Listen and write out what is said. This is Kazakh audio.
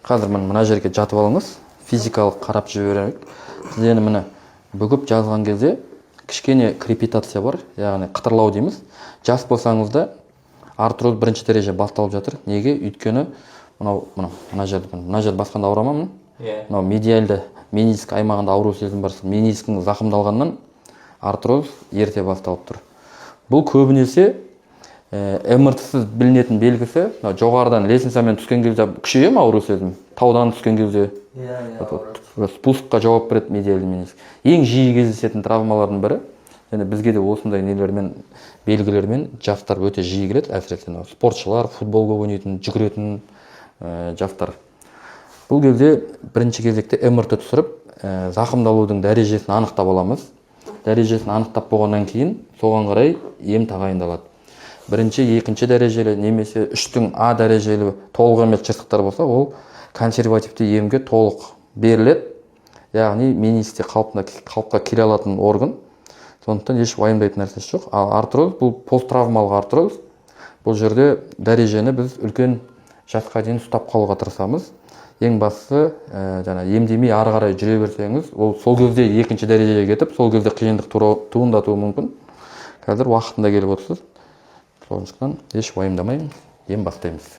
Қазір мына жерге жатып алыңыз, физикалық қарап жіберейік. Сіз енді міне бүгіп жазған кезде кішкене крепитация бар, яғни қытырлау дейміз. Жас болсаңыз да артроз бірінші дәреже басталып жатыр. Неге? Өйткені мына жер басқанда ауыра ма? Мынау медиалды мениск аймағында ауру сезім бар. Менискің зақымдалғаннан артроз ерте басталып тұр. Бұл көбінесе МРТ-сіз білінетін белгісі, жоғарыдан лестницамен түскен кезде күшейе ме ауру сезім? Таудан түскен кезде спускқа жауап береді медиалды мениск. Ең жиі кездесетін травмалардың бірі. Және бізге де осындай нелермен, белгілермен жастар өте жиі келеді, әсіресе спортшылар, футболға ойнайтын, жүгіретін жастар. Бұл кезде бірінші кезекте МРТ түсіріп, зақымдалудың дәрежесін анықтап аламыз. Дәрежесін анықтап болғаннан кейін соған қарай ем тағайындалады. Бірінші, екінші дәрежелі немесе 3-тің А дәрежелі толық емес жыртықтар болса, ол консервативті емге толық беріледі. Яғни менисте қалыпқа келе алатын орган. Сондықтан еш уайымдайтын нәрсесі жоқ. Ал артроз бұл посттравмалық артроз. Бұл жерде дәрежені біз үлкен жасқа дейін ұстап қалуға тырысамыз. Ең бастысы, емдемей ары қарай жүре берсеңіз, ол сол кезде екінші дәрежеге кетіп, сол кезде қиындық туындатуы мүмкін. Қазір уақытында келіп отырсыз. Сондықтан еш уайымдамай ем бастаймыз.